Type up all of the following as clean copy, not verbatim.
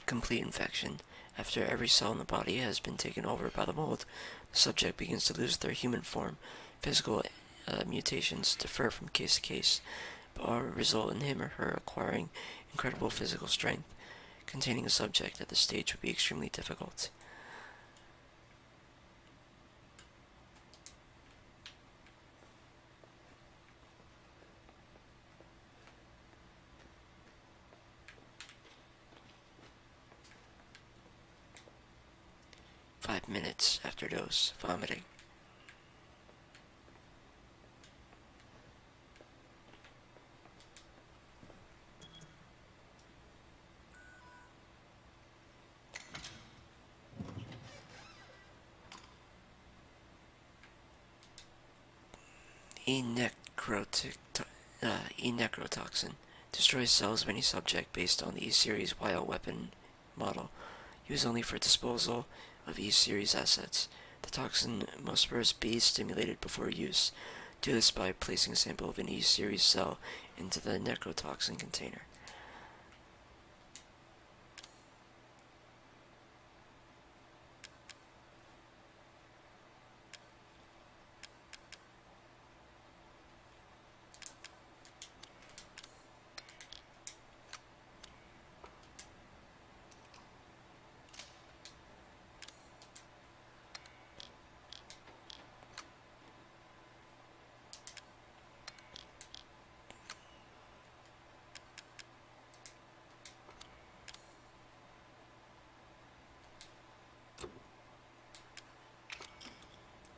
complete infection. After every cell in the body has been taken over by the mold, the subject begins to lose their human form. Physical mutations differ from case to case, but all result in him or her acquiring incredible physical strength. Containing a subject at this stage would be extremely difficult. Five minutes after dose, vomiting. E-necrotoxin destroys cells of any subject based on the E-Series bioweapon model, used only for disposal of E-Series assets. The toxin must first be stimulated before use. Do this by placing a sample of an E-Series cell into the necrotoxin container.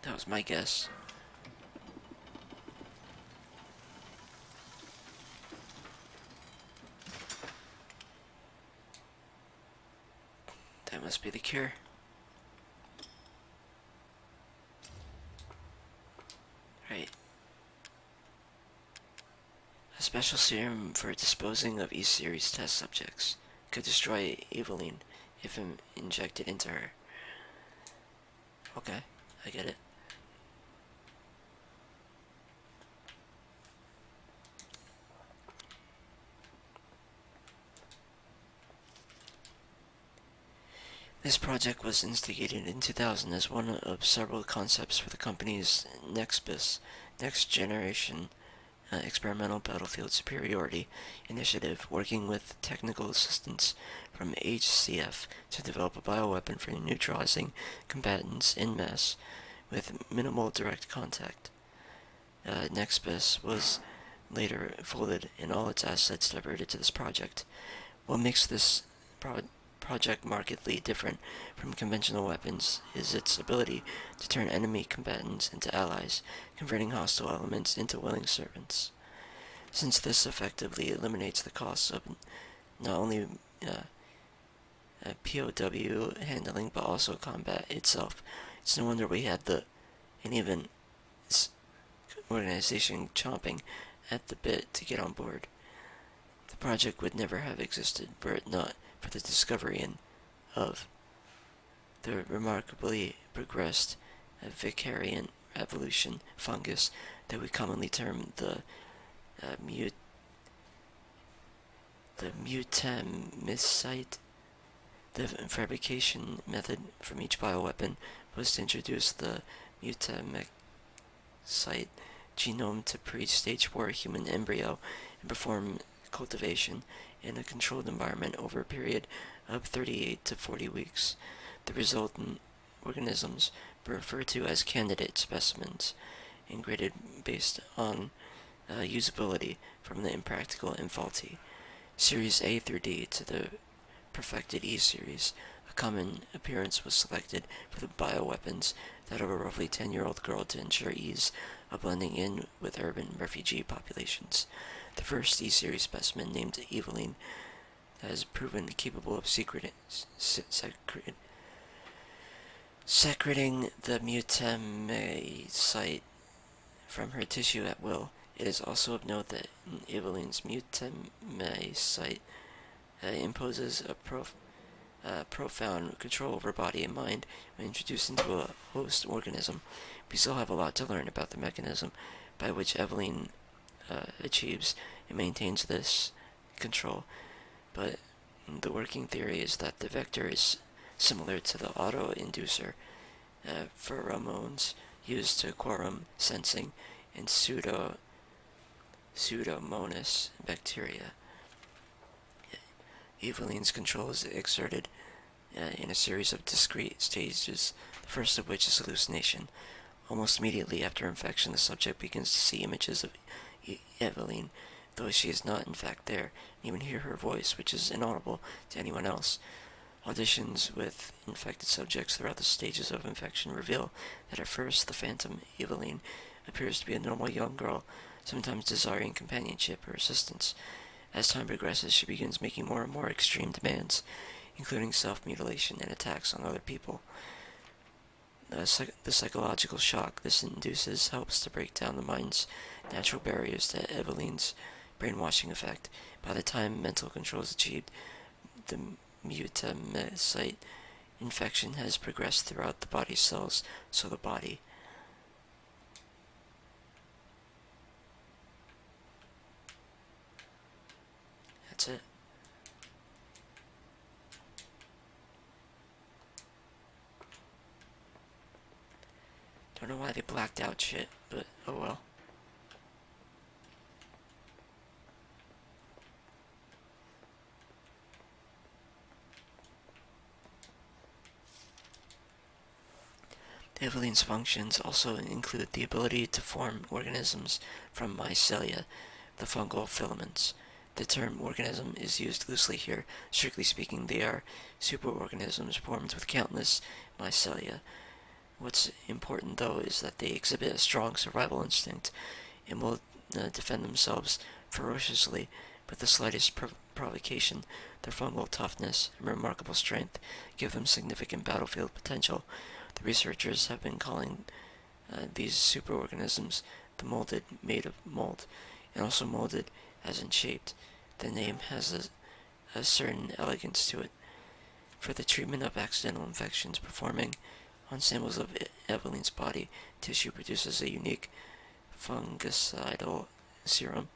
That was my guess. That must be the cure. Right. A special serum for disposing of E-Series test subjects could destroy Eveline if injected into her. Okay, I get it. This project was instigated in 2000 as one of several concepts for the company's NextBIS, Next Generation Experimental Battlefield Superiority Initiative, working with technical assistance from HCF to develop a bioweapon for neutralizing combatants en masse with minimal direct contact. NextBIS was later folded and all its assets diverted to this project. What makes this project markedly different from conventional weapons is its ability to turn enemy combatants into allies, converting hostile elements into willing servants. Since this effectively eliminates the costs of not only POW handling but also combat itself, it's no wonder we had an even organization chomping at the bit to get on board. The project would never have existed were it not for the discovery of the remarkably progressed Vicariant evolution fungus that we commonly term the mutamycete. The fabrication method from each bioweapon was to introduce the mutamycete genome to pre-stage 4 human embryo and perform cultivation in a controlled environment over a period of 38 to 40 weeks. The resultant organisms were referred to as candidate specimens and graded based on usability from the impractical and faulty. Series A through D to the perfected E series. A common appearance was selected for the bioweapons, that of a roughly 10-year-old girl to ensure ease of blending in with urban refugee populations. The first E-series specimen, named Eveline, has proven capable of secreting the mutamycete from her tissue at will. It is also of note that Eveline's mutamycete imposes a profound control over body and mind when introduced into a host organism. We still have a lot to learn about the mechanism by which Eveline achieves and maintains this control, but The working theory is that the vector is similar to the auto-inducer pheromones used to quorum sensing in Pseudomonas bacteria. Eveline's control is exerted in a series of discrete stages, the first of which is hallucination. Almost immediately after infection, the subject begins to see images of Eveline, though she is not in fact there, and even hear her voice, which is inaudible to anyone else. Auditions with infected subjects throughout the stages of infection reveal that at first the phantom Eveline appears to be a normal young girl, sometimes desiring companionship or assistance. As time progresses, she begins making more and more extreme demands, including self-mutilation and attacks on other people. The psychological shock this induces helps to break down the mind's natural barriers to Eveline's brainwashing effect. By the time mental control is achieved, the mutamycete infection has progressed throughout the body's cells, so the body that's it. Don't know why they blacked out shit, but oh well. Eveline's functions also include the ability to form organisms from mycelia, the fungal filaments. The term organism is used loosely here. Strictly speaking, they are superorganisms formed with countless mycelia. What's important, though, is that they exhibit a strong survival instinct and will defend themselves ferociously with the slightest provocation. Their fungal toughness and remarkable strength give them significant battlefield potential. The researchers have been calling these superorganisms the molded made of mold, and also molded as in shaped. The name has a certain elegance to it. For the treatment of accidental infections, performing on samples of Eveline's body tissue produces a unique fungicidal serum.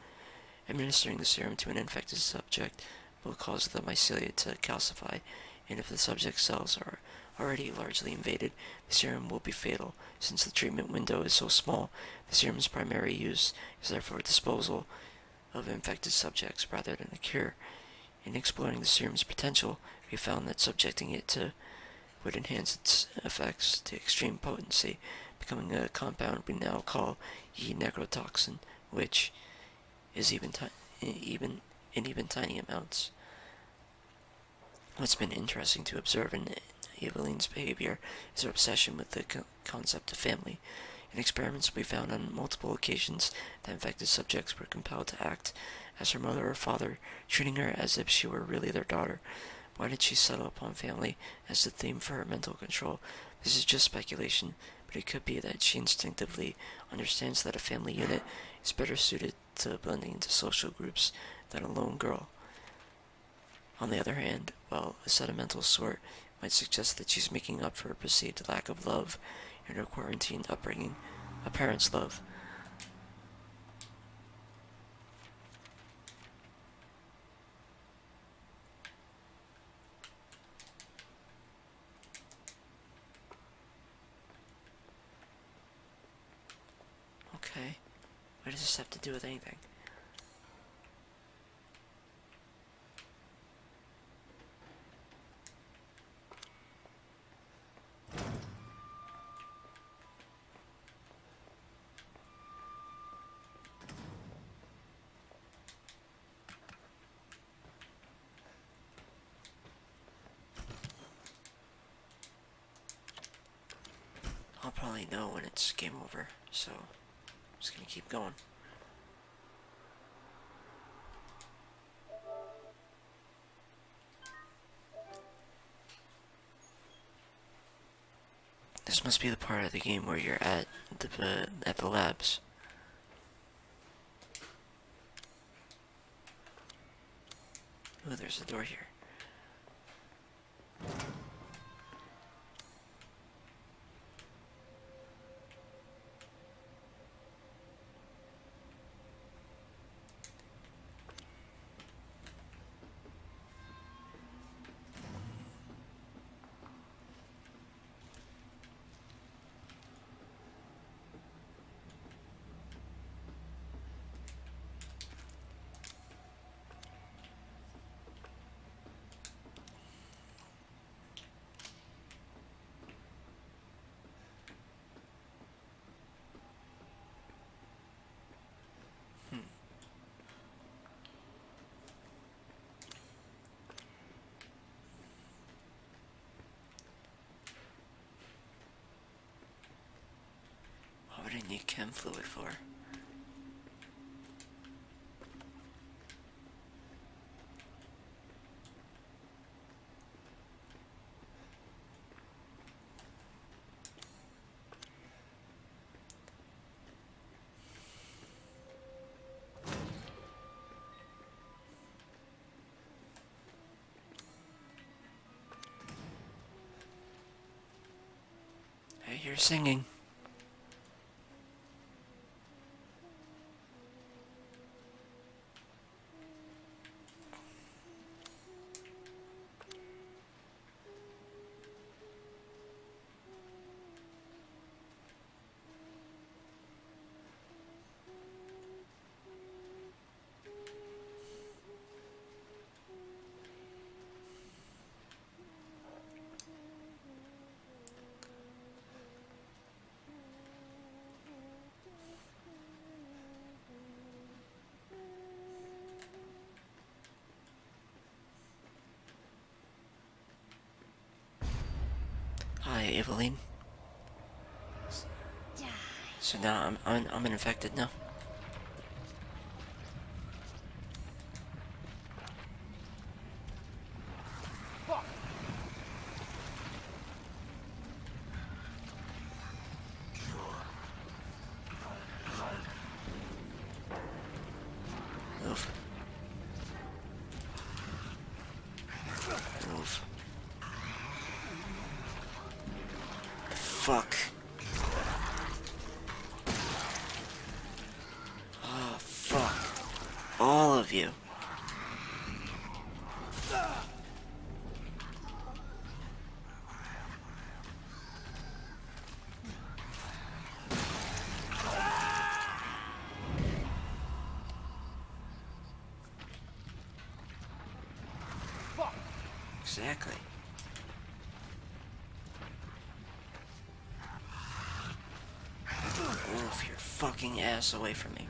Administering the serum to an infected subject will cause the mycelia to calcify, and if the subject's cells are already largely invaded, the serum will be fatal. Since the treatment window is so small, the serum's primary use is therefore disposal of infected subjects rather than a cure. In exploring the serum's potential, we found that subjecting it to would enhance its effects to extreme potency, becoming a compound we now call E-necrotoxin, which is even tiny amounts. What's been interesting to observe in Eveline's behavior is her obsession with the concept of family. In experiments, we found on multiple occasions that infected subjects were compelled to act as her mother or father, treating her as if she were really their daughter. Why did she settle upon family as the theme for her mental control? This is just speculation, but it could be that she instinctively understands that a family unit is better suited to blending into social groups than a lone girl. On the other hand, while a sentimental sort might suggest that she's making up for a perceived lack of love in her quarantined upbringing, a parent's love. Okay, what does this have to do with anything? I'll probably know when it's game over, so I'm just gonna keep going. This must be the part of the game where you're at the labs. Ooh, there's a door here. need chem fluid for? I hear singing. Hi, Eveline. So now I'm infected now. Move. Move. Fuck. Oh, fuck. All of you. Exactly. Move your fucking ass away from me.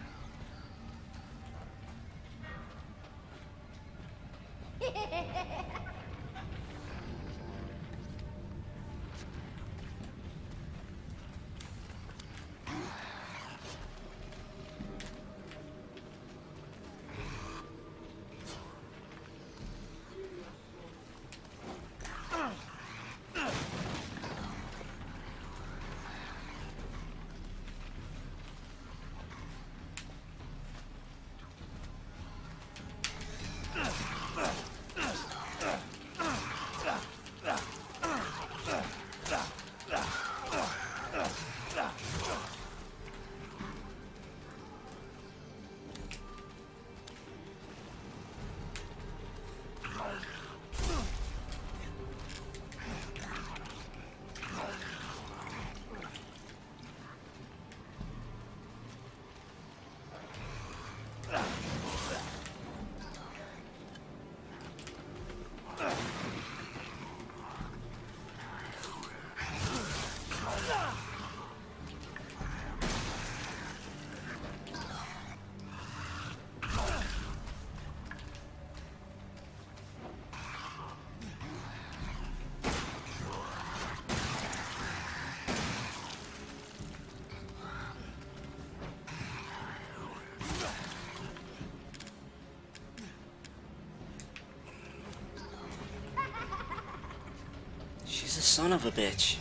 She's a son of a bitch.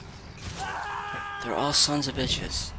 They're all sons of bitches.